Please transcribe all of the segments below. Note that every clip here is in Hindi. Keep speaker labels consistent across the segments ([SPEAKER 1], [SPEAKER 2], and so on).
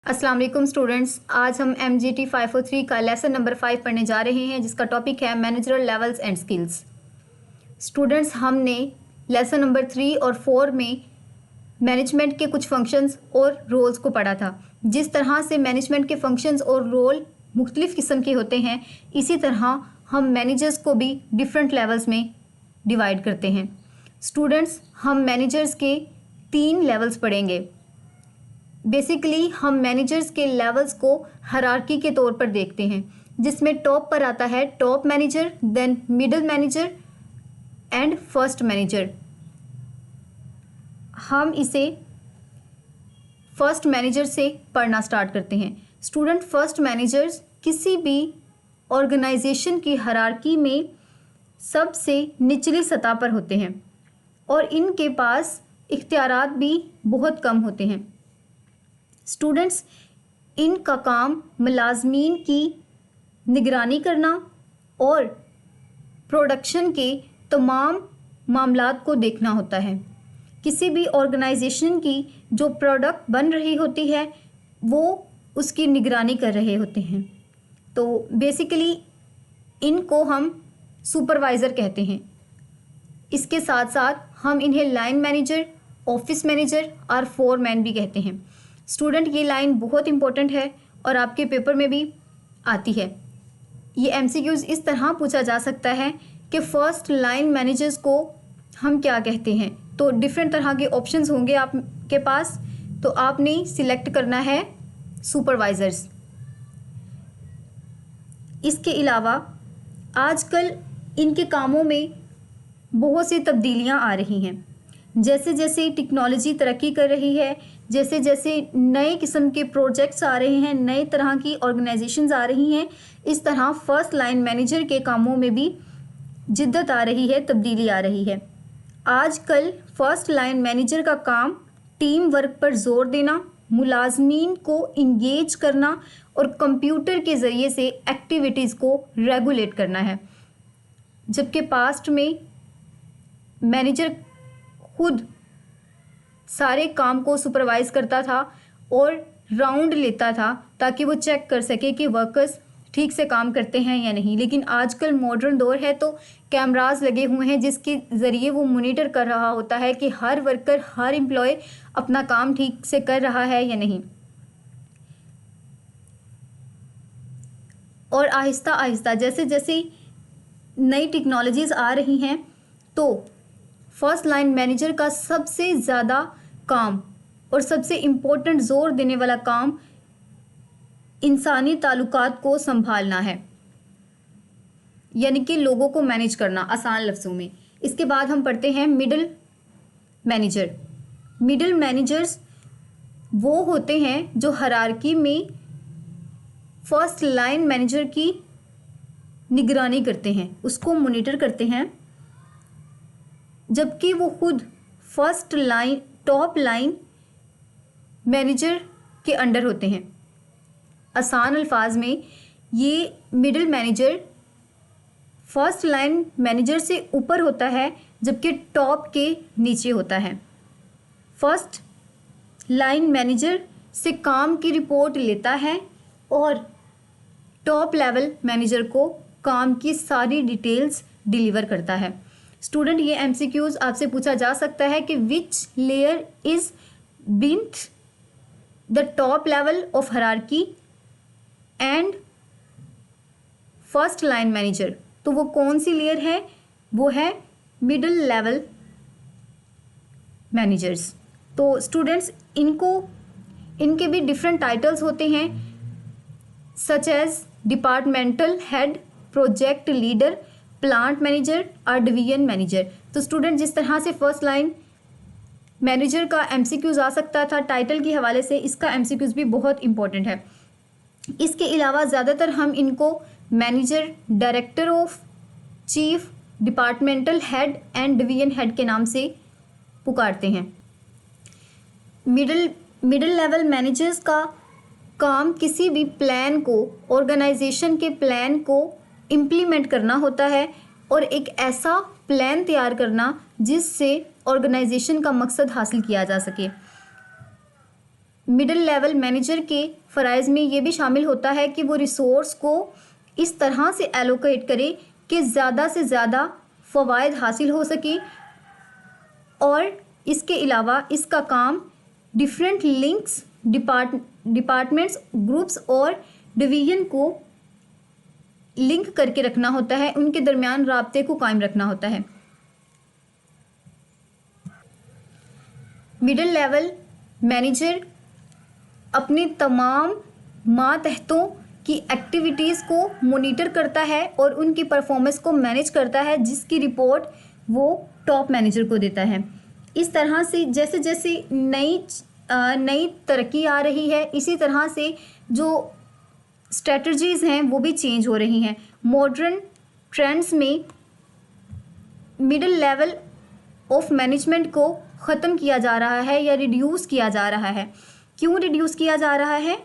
[SPEAKER 1] अस्सलाम वालेकुम स्टूडेंट्स, आज हम MGT 503 का लेसन नंबर 5 पढ़ने जा रहे हैं, जिसका टॉपिक है managerial levels and skills. Students, हमने लेसन नंबर 3 और 4 में मैनेजमेंट के कुछ फंक्शंस और रोल्स को पढ़ा था। जिस तरह से मैनेजमेंट के फंक्शंस और रोल मुख्तलिफ़ किस्म के होते हैं, इसी तरह हम मैनेजर्स को भी डिफरेंट लेवल्स में डिवाइड करते हैं। स्टूडेंट्स, हम मैनेजर्स के 3 लेवल्स पढ़ेंगे। बेसिकली हम मैनेजर्स के लेवल्स को हायरार्की के तौर पर देखते हैं, जिसमें टॉप पर आता है top manager, then middle manager and first manager. हम इसे फर्स्ट मैनेजर से पढ़ना स्टार्ट करते हैं। स्टूडेंट, फर्स्ट मैनेजर्स किसी भी ऑर्गेनाइजेशन की हायरार्की में सबसे निचली सतह पर होते हैं और इनके पास इख्तियारात भी बहुत कम होते हैं। स्टूडेंट्स, इनका काम मुलाजमीन की निगरानी करना और प्रोडक्शन के तमाम मामलात को देखना होता है। किसी भी ऑर्गेनाइजेशन की जो प्रोडक्ट बन रही होती है वो उसकी निगरानी कर रहे होते हैं। तो बेसिकली इनको हम सुपरवाइज़र कहते हैं। इसके साथ साथ हम इन्हें लाइन मैनेजर, ऑफिस मैनेजर और फोरमैन भी कहते हैं। स्टूडेंट, ये लाइन बहुत इंपॉर्टेंट है और आपके पेपर में भी आती है। ये MCQs इस तरह पूछा जा सकता है कि फ़र्स्ट लाइन मैनेजर्स को हम क्या कहते हैं। तो डिफरेंट तरह के ऑप्शंस होंगे आपके पास, तो आपने सिलेक्ट करना है सुपरवाइज़र्स। इसके अलावा आजकल इनके कामों में बहुत सी तब्दीलियां आ रही हैं। जैसे जैसे टेक्नोलॉजी तरक्की कर रही है, जैसे जैसे नए किस्म के प्रोजेक्ट्स आ रहे हैं, नए तरह की ऑर्गेनाइजेशंस आ रही हैं, इस तरह फर्स्ट लाइन मैनेजर के कामों में भी जिद्दत आ रही है, तब्दीली आ रही है। आजकल फर्स्ट लाइन मैनेजर का काम टीम वर्क पर जोर देना, मुलाजमीन को इंगेज करना और कंप्यूटर के ज़रिए से एक्टिविटीज़ को रेगुलेट करना है। जबकि पास्ट में मैनेजर खुद सारे काम को सुपरवाइज़ करता था और राउंड लेता था ताकि वो चेक कर सके कि वर्कर्स ठीक से काम करते हैं या नहीं। लेकिन आजकल मॉडर्न दौर है तो कैमरास लगे हुए हैं जिसके ज़रिए वो मॉनिटर कर रहा होता है कि हर वर्कर, हर एम्प्लॉय अपना काम ठीक से कर रहा है या नहीं। और आहिस्ता आहिस्ता जैसे जैसे नई टेक्नोलॉजीज़ आ रही हैं तो फर्स्ट लाइन मैनेजर का सबसे ज़्यादा काम और सबसे इम्पोर्टेंट ज़ोर देने वाला काम इंसानी ताल्लुकात को संभालना है, यानी कि लोगों को मैनेज करना, आसान लफ्ज़ों में। इसके बाद हम पढ़ते हैं मिडिल मैनेजर। मिडिल मैनेजर्स वो होते हैं जो हायरार्की में फर्स्ट लाइन मैनेजर की निगरानी करते हैं, उसको मॉनिटर करते हैं, जबकि वो खुद first line, top line manager के अंडर होते हैं। आसान अल्फाज में ये middle manager first line manager से ऊपर होता है, जबकि टॉप के नीचे होता है। फर्स्ट लाइन मैनेजर से काम की रिपोर्ट लेता है और टॉप लेवल मैनेजर को काम की सारी डिटेल्स डिलीवर करता है। स्टूडेंट, ये MCQs आपसे पूछा जा सकता है कि which layer is beneath the top level of hierarchy and first line manager. तो वो कौन सी लेयर है? वो है मिडिल लेवल मैनेजर्स। तो स्टूडेंट्स, इनके भी डिफरेंट टाइटल्स होते हैं, such as departmental head, project leader, plant manager और डिवीजन मैनेजर। तो स्टूडेंट, जिस तरह से फर्स्ट लाइन मैनेजर का MCQs आ सकता था टाइटल के हवाले से, इसका MCQs भी बहुत इंपॉर्टेंट है। इसके अलावा ज़्यादातर हम इनको manager, director of, chief, departmental head and division head के नाम से पुकारते हैं। मिडिल लेवल मैनेजर्स का काम किसी भी प्लान को, ऑर्गेनाइजेशन के प्लान को इम्प्लीमेंट करना होता है और एक ऐसा प्लान तैयार करना जिससे ऑर्गेनाइजेशन का मकसद हासिल किया जा सके। मिडिल लेवल मैनेजर के फ़राइज़ में ये भी शामिल होता है कि वो रिसोर्स को इस तरह से एलोकेट करे कि ज़्यादा से ज़्यादा फ़वाइद हासिल हो सके, और इसके अलावा इसका काम डिफरेंट लिंक्स, डिपार्टमेंट्स, ग्रुप्स और डिवीज़न को लिंक करके रखना होता है, उनके दरमियान राब्ते को कायम रखना होता है। मिडिल लेवल मैनेजर अपने तमाम मातहतों की एक्टिविटीज़ को मॉनिटर करता है और उनकी परफॉर्मेंस को मैनेज करता है, जिसकी रिपोर्ट वो टॉप मैनेजर को देता है। इस तरह से जैसे जैसे नई तरक्की आ रही है, इसी तरह से जो स्ट्रेटजीज़ हैं वो भी चेंज हो रही हैं। मॉडर्न ट्रेंड्स में मिडिल लेवल ऑफ मैनेजमेंट को ख़त्म किया जा रहा है या रिड्यूस किया जा रहा है। क्यों रिड्यूस किया जा रहा है?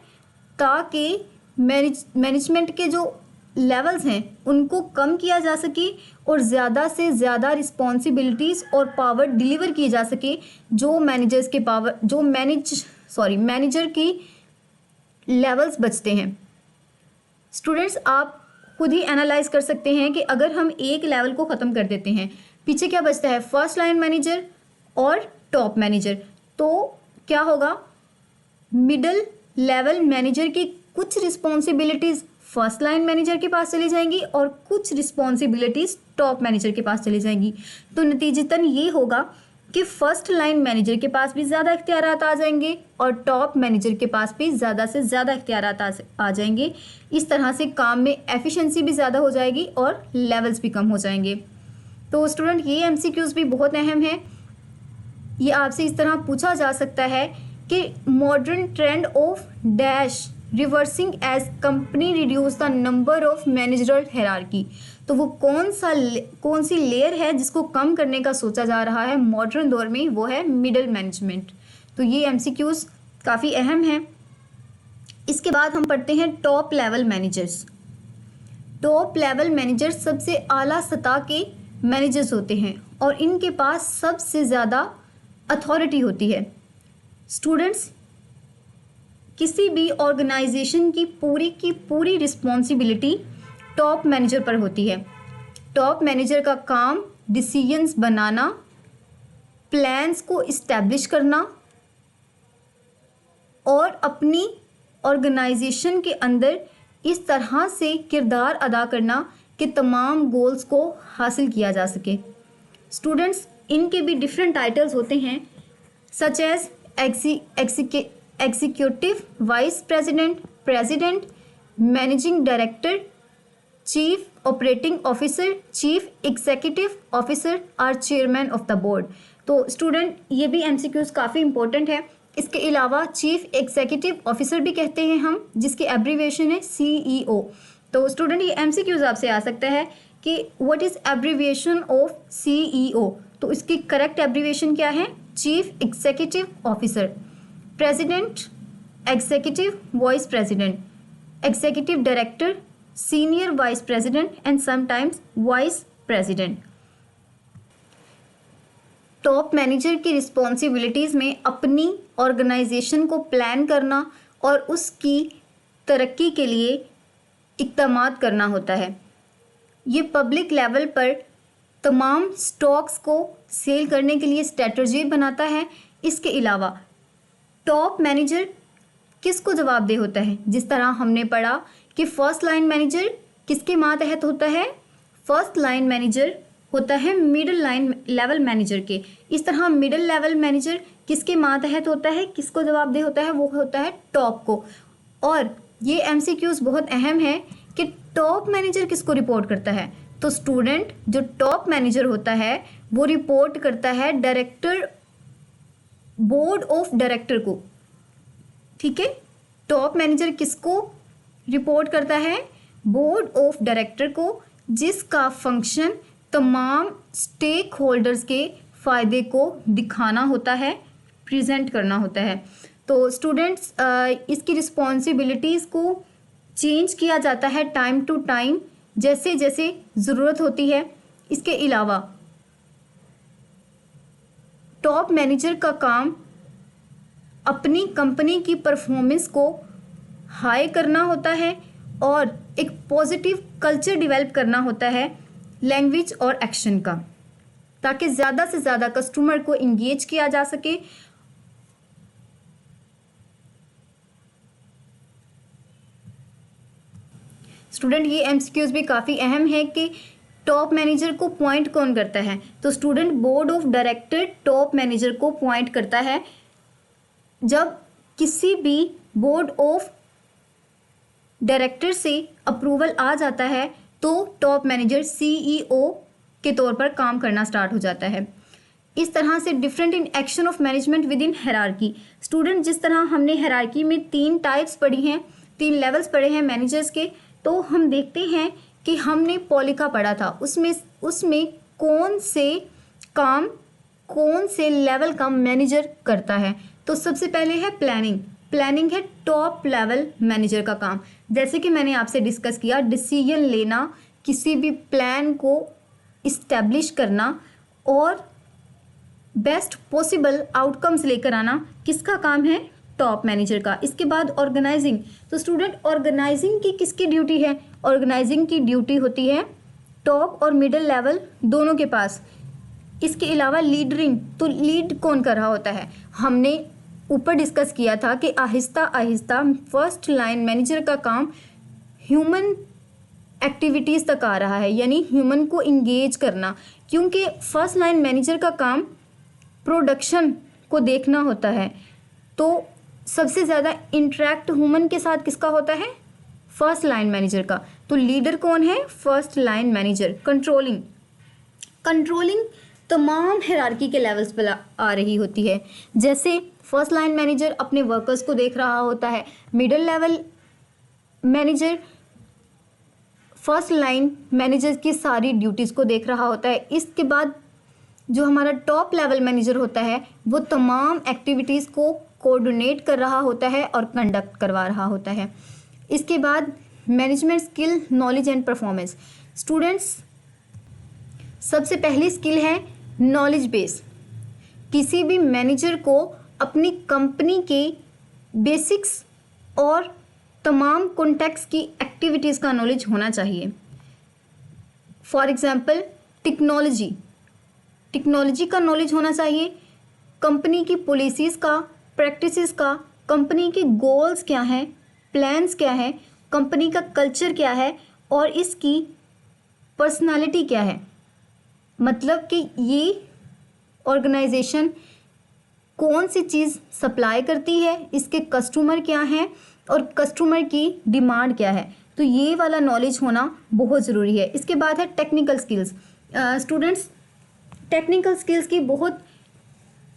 [SPEAKER 1] ताकि मैनेजमेंट के जो लेवल्स हैं उनको कम किया जा सके और ज़्यादा से ज़्यादा रिस्पॉन्सिबिलिटीज़ और पावर डिलीवर की जा सके, जो मैनेजर की लेवल्स बचते हैं। स्टूडेंट्स, आप खुद ही एनालाइज कर सकते हैं कि अगर हम एक लेवल को ख़त्म कर देते हैं, पीछे क्या बचता है? फर्स्ट लाइन मैनेजर और टॉप मैनेजर। तो क्या होगा? मिडिल लेवल मैनेजर की कुछ रिस्पॉन्सिबिलिटीज़ फर्स्ट लाइन मैनेजर के पास चली जाएंगी और कुछ रिस्पॉन्सिबिलिटीज़ टॉप मैनेजर के पास चली जाएंगी। तो नतीजतन ये होगा कि फर्स्ट लाइन मैनेजर के पास भी ज़्यादा इख्तियारात आ जाएंगे और टॉप मैनेजर के पास भी ज़्यादा से ज़्यादा इख्तियारात आ जाएंगे। इस तरह से काम में एफिशिएंसी भी ज़्यादा हो जाएगी और लेवल्स भी कम हो जाएंगे। तो स्टूडेंट, ये एमसीक्यूज़ भी बहुत अहम है। ये आपसे इस तरह पूछा जा सकता है कि modern trend of dash reversing as company reduce the number of managerial hierarchy. तो वो कौन सी लेयर है जिसको कम करने का सोचा जा रहा है मॉडर्न दौर में? वो है मिडिल मैनेजमेंट। तो ये एमसीक्यूज़ काफ़ी अहम हैं। इसके बाद हम पढ़ते हैं top level managers. Top level managers सबसे आला सतह के मैनेजर्स होते हैं और इनके पास सबसे ज़्यादा अथॉरिटी होती है। स्टूडेंट्स, किसी भी ऑर्गेनाइजेशन की पूरी रिस्पॉन्सिबिलिटी टॉप मैनेजर पर होती है। टॉप मैनेजर का काम डिसीजंस बनाना, प्लान्स को इस्टेब्लिश करना और अपनी ऑर्गेनाइजेशन के अंदर इस तरह से किरदार अदा करना कि तमाम गोल्स को हासिल किया जा सके। स्टूडेंट्स, इनके भी डिफरेंट टाइटल्स होते हैं, such as executive vice president, president, managing director, chief operating officer, chief executive officer और चेयरमैन ऑफ द बोर्ड। तो स्टूडेंट, ये भी एमसीक्यूज़ काफ़ी इंपॉर्टेंट है। इसके अलावा चीफ एग्जीक्यूटिव ऑफिसर भी कहते हैं हम, जिसकी एब्रीविएशन है CEO। तो स्टूडेंट, ये एमसीक्यूज़ आपसे आ सकता है कि what is abbreviation of CEO। तो इसकी करेक्ट एब्रीविएशन क्या है? Chief executive officer. President, executive vice president, executive director, senior vice president and sometimes vice president. Top manager की रिस्पॉन्सिबिलिटीज़ में अपनी ऑर्गेनाइजेशन को प्लान करना और उसकी तरक्की के लिए इक़दामात करना होता है। ये पब्लिक लेवल पर तमाम स्टॉक्स को सेल करने के लिए स्ट्रेटजी बनाता है। इसके अलावा टॉप मैनेजर किसको जवाबदेह होता है? जिस तरह हमने पढ़ा कि फर्स्ट लाइन मैनेजर किसके मातहत होता है? फर्स्ट लाइन मैनेजर होता है मिडिल लाइन लेवल मैनेजर के। इस तरह मिडिल लेवल मैनेजर किसके मातहत होता है, किसको जवाबदेह होता है? वो होता है टॉप को। और ये एमसीक्यूज़ बहुत अहम है कि टॉप मैनेजर किसको रिपोर्ट करता है? तो स्टूडेंट, जो टॉप मैनेजर होता है वो रिपोर्ट करता है डायरेक्टर, बोर्ड ऑफ डायरेक्टर को। ठीक है, टॉप मैनेजर किसको रिपोर्ट करता है? बोर्ड ऑफ डायरेक्टर को, जिसका फंक्शन तमाम स्टेक होल्डर्स के फ़ायदे को दिखाना होता है, प्रेजेंट करना होता है। तो स्टूडेंट्स, इसकी रिस्पॉन्सिबिलिटीज़ को चेंज किया जाता है टाइम टू टाइम, जैसे जैसे ज़रूरत होती है। इसके अलावा टॉप मैनेजर का काम अपनी कंपनी की परफॉर्मेंस को हाई करना होता है और एक पॉजिटिव कल्चर डेवलप करना होता है लैंग्वेज और एक्शन का, ताकि ज़्यादा से ज़्यादा कस्टमर को इंगेज किया जा सके। स्टूडेंट ये एमसीक्यूज भी काफ़ी अहम है कि टॉप मैनेजर को पॉइंट कौन करता है। तो student board of director top manager को पॉइंट करता है। जब किसी भी बोर्ड ऑफ डायरेक्टर से अप्रूवल आ जाता है तो टॉप मैनेजर सीईओ के तौर पर काम करना स्टार्ट हो जाता है। इस तरह से different in action of management with in hierarchy. Student जिस तरह हमने हायरार्की में 3 टाइप्स पढ़ी हैं, 3 लेवल्स पढ़े हैं मैनेजर्स के, तो हम देखते हैं कि हमने पॉलिका पढ़ा था, उसमें कौन से लेवल का मैनेजर करता है। तो सबसे पहले है प्लानिंग है टॉप लेवल मैनेजर का काम। जैसे कि मैंने आपसे डिस्कस किया, डिसीजन लेना, किसी भी प्लान को इस्टेब्लिश करना और बेस्ट पॉसिबल आउटकम्स लेकर आना किसका काम है, टॉप मैनेजर का। इसके बाद ऑर्गेनाइजिंग। तो स्टूडेंट ऑर्गेनाइजिंग की किसकी ड्यूटी है, ऑर्गेनाइजिंग की ड्यूटी होती है टॉप और मिडिल लेवल दोनों के पास। इसके अलावा लीडरिंग, तो लीड कौन कर रहा होता है, हमने ऊपर डिस्कस किया था कि Aahista Aahista first line manager का काम ह्यूमन एक्टिविटीज़ तक आ रहा है, यानी ह्यूमन को इंगेज करना, क्योंकि फर्स्ट लाइन मैनेजर का काम प्रोडक्शन को देखना होता है। तो सबसे ज़्यादा इंटरेक्ट ह्यूमन के साथ किसका होता है, फर्स्ट लाइन मैनेजर का। तो लीडर कौन है, फर्स्ट लाइन मैनेजर। कंट्रोलिंग तमाम हायरार्की के लेवल्स पर आ रही होती है। जैसे फर्स्ट लाइन मैनेजर अपने वर्कर्स को देख रहा होता है, middle level manager first line manager की सारी ड्यूटीज़ को देख रहा होता है। इसके बाद जो हमारा टॉप लेवल मैनेजर होता है वो तमाम एक्टिविटीज़ को कोऑर्डिनेट कर रहा होता है और कंडक्ट करवा रहा होता है। इसके बाद management skill, knowledge and performance. Students सबसे पहली स्किल है नॉलेज बेस। किसी भी मैनेजर को अपनी कंपनी के बेसिक्स और तमाम कॉन्टेक्स्ट की एक्टिविटीज़ का नॉलेज होना चाहिए। फॉर एग्जांपल टेक्नोलॉजी का नॉलेज होना चाहिए, कंपनी की पॉलिसीज़ का, प्रैक्टिसेस का, कंपनी के गोल्स क्या हैं, प्लान्स क्या है, कंपनी का कल्चर क्या है और इसकी पर्सनालिटी क्या है। मतलब कि ये ऑर्गेनाइजेशन कौन सी चीज़ सप्लाई करती है, इसके कस्टमर क्या हैं और कस्टमर की डिमांड क्या है। तो ये वाला नॉलेज होना बहुत ज़रूरी है। इसके बाद है technical skills. Students technical skills की बहुत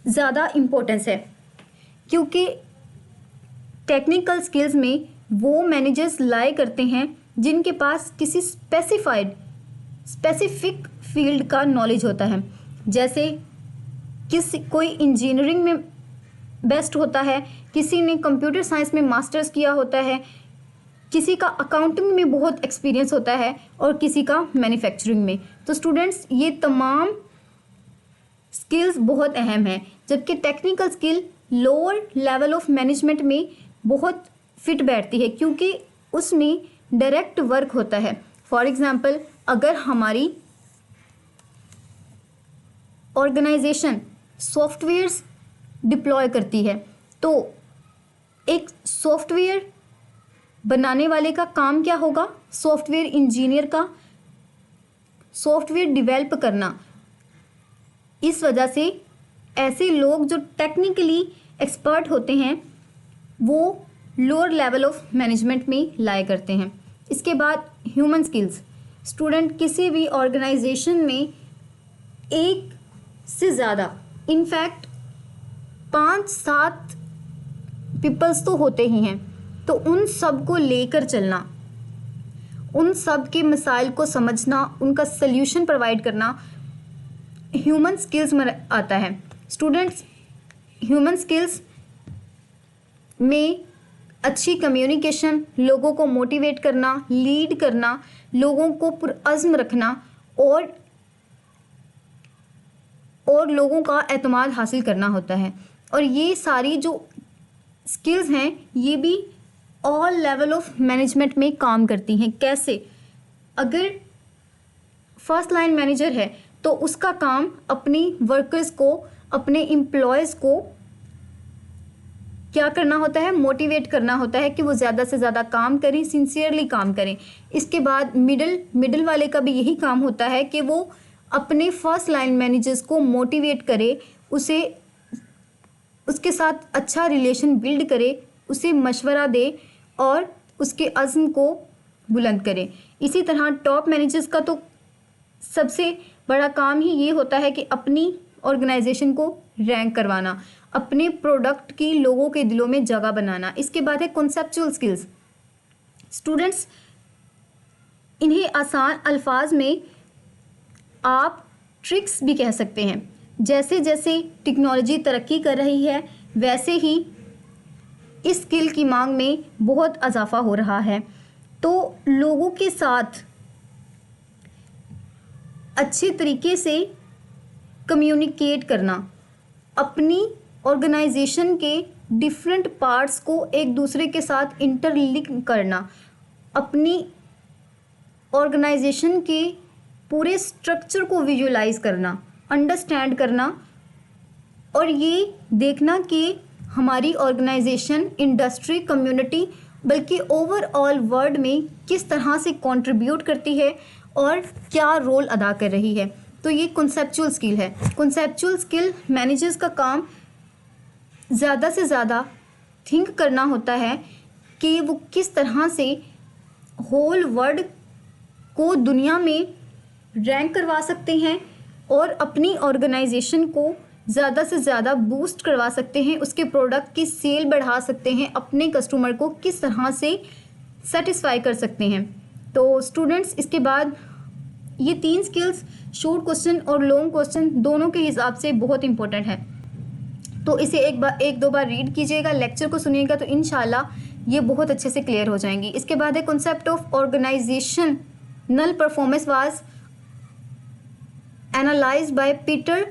[SPEAKER 1] ज़्यादा इम्पोर्टेंस है, क्योंकि टेक्निकल स्किल्स में वो मैनेजर्स लाए करते हैं जिनके पास किसी स्पेसिफिक फील्ड का नॉलेज होता है। जैसे कोई इंजीनियरिंग में बेस्ट होता है, किसी ने कंप्यूटर साइंस में मास्टर्स किया होता है, किसी का अकाउंटिंग में बहुत एक्सपीरियंस होता है और किसी का मैन्युफैक्चरिंग में। तो स्टूडेंट्स ये तमाम स्किल्स बहुत अहम हैं, जबकि technical skill lower level of management में बहुत फिट बैठती है, क्योंकि उसमें डायरेक्ट वर्क होता है। फॉर एग्जांपल अगर हमारी ऑर्गेनाइजेशन सॉफ्टवेयर्स डिप्लॉय करती है तो एक सॉफ्टवेयर बनाने वाले का काम क्या होगा, सॉफ्टवेयर इंजीनियर का सॉफ्टवेयर डेवलप करना। इस वजह से ऐसे लोग जो टेक्निकली एक्सपर्ट होते हैं वो लोअर लेवल ऑफ मैनेजमेंट में लाया करते हैं। इसके बाद ह्यूमन स्किल्स। स्टूडेंट किसी भी ऑर्गेनाइजेशन में एक से ज़्यादा, इनफैक्ट 5-7 पीपल्स तो होते ही हैं, तो उन सब को लेकर चलना, उन सब के मसाइल को समझना, उनका सल्यूशन प्रोवाइड करना ह्यूमन स्किल्स में आता है। स्टूडेंट्स ह्यूमन स्किल्स में अच्छी कम्युनिकेशन, लोगों को मोटिवेट करना, लीड करना, लोगों को पुरअज़्म रखना और लोगों का एतमाद हासिल करना होता है। और ये सारी जो स्किल्स हैं ये भी ऑल लेवल ऑफ मैनेजमेंट में काम करती हैं। कैसे? अगर फर्स्ट लाइन मैनेजर है तो उसका काम अपनी वर्कर्स को, अपने एम्प्लॉयज़ को क्या करना होता है? मोटिवेट करना होता है कि वो ज़्यादा से ज़्यादा काम करें, सिंसियरली काम करें। इसके बाद मिडिल वाले का भी यही काम होता है कि वो अपने फर्स्ट लाइन मैनेजर्स को मोटिवेट करे, उसके साथ अच्छा रिलेशन बिल्ड करे, उसे मशवरा दे और उसके अज़्म को बुलंद करे। इसी तरह टॉप मैनेजर्स का तो सबसे बड़ा काम ही ये होता है कि अपनी ऑर्गेनाइजेशन को रैंक करवाना, अपने प्रोडक्ट की लोगों के दिलों में जगह बनाना। इसके बाद है कॉन्सेप्चुअल स्किल्स। स्टूडेंट्स, इन्हें आसान अल्फाज में आप ट्रिक्स भी कह सकते हैं। जैसे जैसे टेक्नोलॉजी तरक्की कर रही है वैसे ही इस स्किल की मांग में बहुत इजाफा हो रहा है। तो लोगों के साथ अच्छे तरीके से कम्युनिकेट करना, अपनी ऑर्गेनाइजेशन के डिफरेंट पार्ट्स को एक दूसरे के साथ इंटरलिंक करना, अपनी ऑर्गेनाइजेशन के पूरे स्ट्रक्चर को विजुलाइज करना, अंडरस्टैंड करना और ये देखना कि हमारी ऑर्गेनाइजेशन, इंडस्ट्री, कम्युनिटी बल्कि ओवरऑल वर्ल्ड में किस तरह से कंट्रीब्यूट करती है और क्या रोल अदा कर रही है। तो ये कॉन्सेप्चुअल स्किल है। कॉन्सेप्चुअल स्किल मैनेजर्स का काम ज़्यादा से ज़्यादा थिंक करना होता है कि वो किस तरह से होल वर्ल्ड को दुनिया में रैंक करवा सकते हैं और अपनी ऑर्गेनाइजेशन को ज़्यादा से ज़्यादा बूस्ट करवा सकते हैं, उसके प्रोडक्ट की सेल बढ़ा सकते हैं, अपने कस्टमर को किस तरह से सेटिस्फाई कर सकते हैं। तो स्टूडेंट्स, इसके बाद ये 3 स्किल्स शॉर्ट क्वेश्चन और लॉन्ग क्वेश्चन दोनों के हिसाब से बहुत इंपॉर्टेंट है। तो इसे एक दो बार रीड कीजिएगा, लेक्चर को सुनिएगा तो इंशाल्लाह ये बहुत अच्छे से क्लियर हो जाएंगी। इसके बाद है concept of organisational performance was analysed by Peter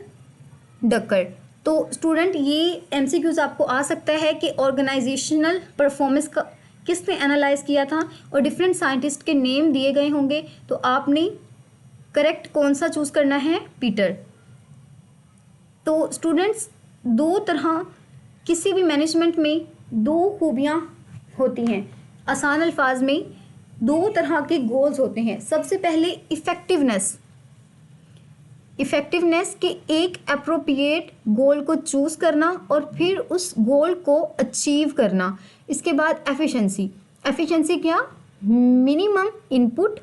[SPEAKER 1] Drucker. तो स्टूडेंट, ये MCQs आपको आ सकता है कि ऑर्गेनाइजेशनल परफॉर्मेंस का किसने एनालाइज किया था और डिफरेंट साइंटिस्ट के नेम दिए गए होंगे, तो आपने करेक्ट कौन सा चूज़ करना है? पीटर। तो स्टूडेंट्स, 2 तरह किसी भी मैनेजमेंट में 2 खूबियाँ होती हैं। आसान अल्फाज में 2 तरह के गोल्स होते हैं। सबसे पहले इफ़ेक्टिवनेस के एक अप्रोप्रिएट गोल को चूज़ करना और फिर उस गोल को अचीव करना। इसके बाद एफिशिएंसी क्या? Minimum input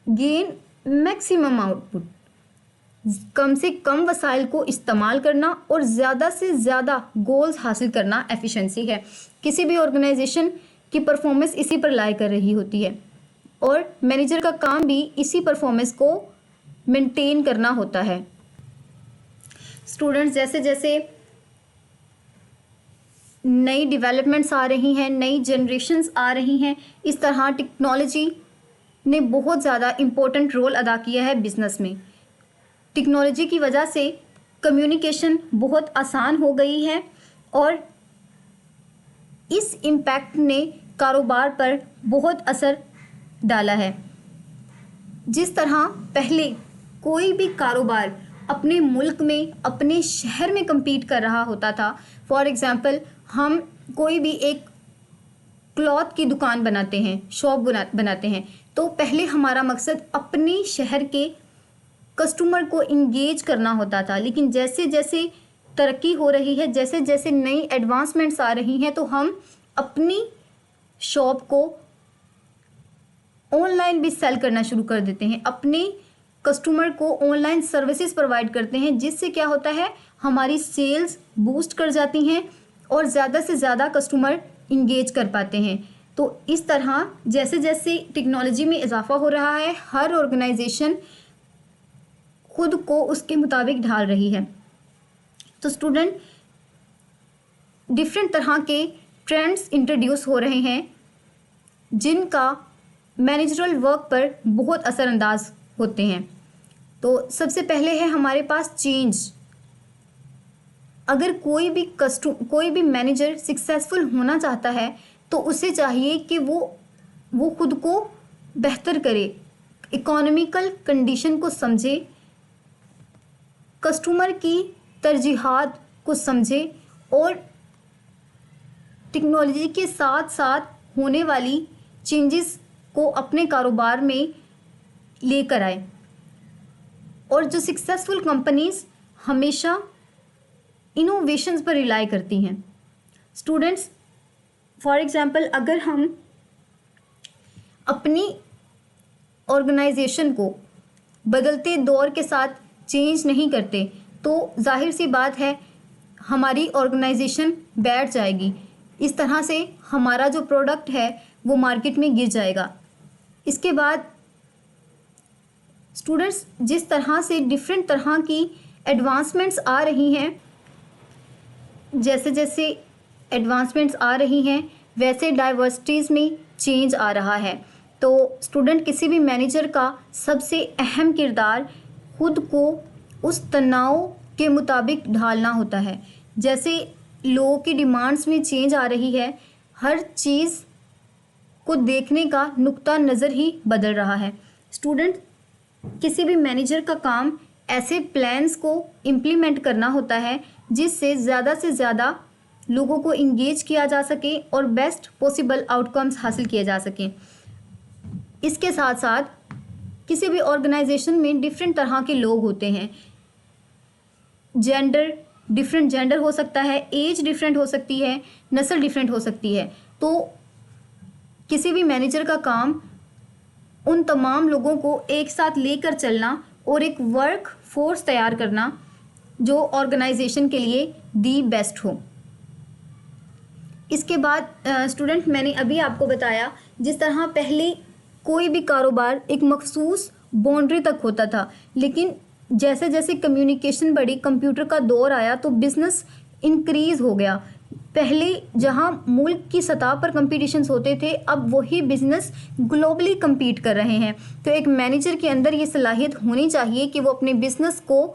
[SPEAKER 1] gain maximum output, कम से कम वसाइल को इस्तेमाल करना और ज़्यादा से ज़्यादा गोल्स हासिल करना एफिशिएंसी है। किसी भी ऑर्गेनाइजेशन की परफॉर्मेंस इसी पर लाई कर रही होती है और मैनेजर का काम भी इसी परफॉर्मेंस को मेंटेन करना होता है। स्टूडेंट्स, जैसे जैसे नई डेवलपमेंट्स आ रही हैं, नई जनरेशन्स आ रही हैं, इस तरह टेक्नोलॉजी ने बहुत ज़्यादा इम्पोर्टेंट रोल अदा किया है बिज़नेस में। टेक्नोलॉजी की वजह से कम्युनिकेशन बहुत आसान हो गई है और इस इम्पैक्ट ने कारोबार पर बहुत असर डाला है। जिस तरह पहले कोई भी कारोबार अपने मुल्क में, अपने शहर में compete कर रहा होता था, फॉर एग्ज़ाम्पल हम कोई भी एक क्लॉथ की दुकान बनाते हैं, शॉप बनाते हैं, तो पहले हमारा मकसद अपने शहर के कस्टमर को इंगेज करना होता था। लेकिन जैसे जैसे तरक्की हो रही है, जैसे जैसे नई एडवांसमेंट्स आ रही हैं, तो हम अपनी शॉप को ऑनलाइन भी सेल करना शुरू कर देते हैं, अपने कस्टमर को ऑनलाइन सर्विसेज प्रोवाइड करते हैं, जिससे क्या होता है, हमारी सेल्स बूस्ट कर जाती हैं और ज़्यादा से ज़्यादा कस्टमर इंगेज कर पाते हैं। तो इस तरह जैसे जैसे टेक्नोलॉजी में इजाफा हो रहा है, हर ऑर्गेनाइजेशन खुद को उसके मुताबिक ढाल रही है। तो स्टूडेंट, डिफरेंट तरह के ट्रेंड्स इंट्रोड्यूस हो रहे हैं जिनका मैनेजरल वर्क पर बहुत असरअंदाज होते हैं। तो सबसे पहले है हमारे पास चेंज। अगर कोई भी मैनेजर सक्सेसफुल होना चाहता है तो उसे चाहिए कि वो खुद को बेहतर करे, इकोनॉमिकल कंडीशन को समझे, कस्टमर की तरजीहात को समझे और टेक्नोलॉजी के साथ साथ होने वाली चेंजेस को अपने कारोबार में लेकर आए। और जो सक्सेसफुल कंपनीज हमेशा इनोवेशंस पर रिलाई करती हैं। स्टूडेंट्स, फॉर एग्जांपल अगर हम अपनी ऑर्गेनाइजेशन को बदलते दौर के साथ चेंज नहीं करते तो जाहिर सी बात है हमारी ऑर्गेनाइजेशन बैठ जाएगी। इस तरह से हमारा जो प्रोडक्ट है वो मार्केट में गिर जाएगा। इसके बाद स्टूडेंट्स, जिस तरह से डिफरेंट तरह की एडवांसमेंट्स आ रही हैं, जैसे जैसे एडवांसमेंट्स आ रही हैं वैसे डाइवर्सिटीज़ में चेंज आ रहा है। तो स्टूडेंट, किसी भी मैनेजर का सबसे अहम किरदार खुद को उस तनाव के मुताबिक ढालना होता है। जैसे लोगों की डिमांड्स में चेंज आ रही है, हर चीज़ को देखने का नुक्ता नज़र ही बदल रहा है। स्टूडेंट, किसी भी मैनेजर का काम ऐसे प्लान्स को इम्प्लीमेंट करना होता है जिससे से ज़्यादा लोगों को इंगेज किया जा सके और बेस्ट पॉसिबल आउटकम्स हासिल किए जा सकें। इसके साथ साथ किसी भी ऑर्गेनाइजेशन में डिफरेंट तरह के लोग होते हैं। डिफरेंट जेंडर हो सकता है, एज डिफरेंट हो सकती है, नस्ल डिफरेंट हो सकती है। तो किसी भी मैनेजर का काम उन तमाम लोगों को एक साथ लेकर चलना और एक वर्क फोर्स तैयार करना जो ऑर्गेनाइजेशन के लिए दी बेस्ट हो। इसके बाद स्टूडेंट, मैंने अभी आपको बताया जिस तरह पहले कोई भी कारोबार एक मखसूस बाउंड्री तक होता था, लेकिन जैसे जैसे कम्युनिकेशन बढ़ी, कंप्यूटर का दौर आया तो बिज़नेस इंक्रीज़ हो गया। पहले जहां मुल्क की सतह पर कंपटीशंस होते थे, अब वही बिज़नेस ग्लोबली compete कर रहे हैं। तो एक मैनेजर के अंदर ये सलाहियत होनी चाहिए कि वो अपने बिज़नेस को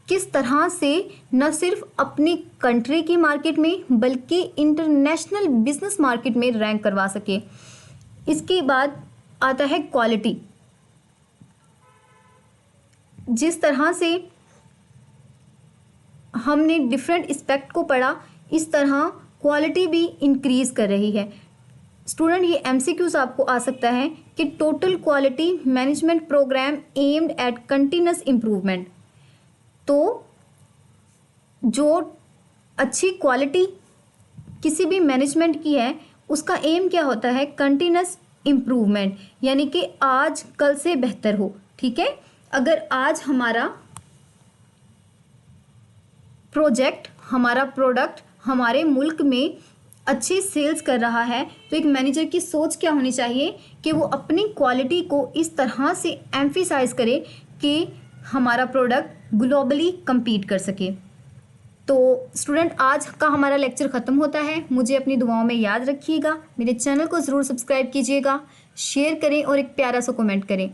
[SPEAKER 1] किस तरह से न सिर्फ अपनी कंट्री की मार्केट में बल्कि इंटरनेशनल बिज़नेस मार्केट में रैंक करवा सके। इसके बाद आता है क्वालिटी। जिस तरह से हमने डिफरेंट एस्पेक्ट को पढ़ा, इस तरह क्वालिटी भी इंक्रीज़ कर रही है। स्टूडेंट, ये MCQs आपको आ सकता है कि total quality management programme aimed at continuous improvement. तो जो अच्छी क्वालिटी किसी भी मैनेजमेंट की है उसका एम क्या होता है? कंटिन्यूस इम्प्रूवमेंट, यानी कि आज कल से बेहतर हो। ठीक है, अगर आज हमारा प्रोजेक्ट, हमारा प्रोडक्ट हमारे मुल्क में अच्छी सेल्स कर रहा है तो एक मैनेजर की सोच क्या होनी चाहिए कि वो अपनी क्वालिटी को इस तरह से एम्फिसाइज करे कि हमारा प्रोडक्ट ग्लोबली compete कर सके। तो स्टूडेंट, आज का हमारा लेक्चर ख़त्म होता है। मुझे अपनी दुआओं में याद रखिएगा। मेरे चैनल को ज़रूर सब्सक्राइब कीजिएगा, शेयर करें और एक प्यारा सा कमेंट करें।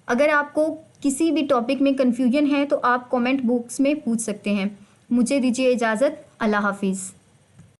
[SPEAKER 1] अगर आपको किसी भी टॉपिक में कन्फ्यूजन है तो आप कमेंट बॉक्स में पूछ सकते हैं। मुझे दीजिए इजाज़त। अल्लाह हाफिज़।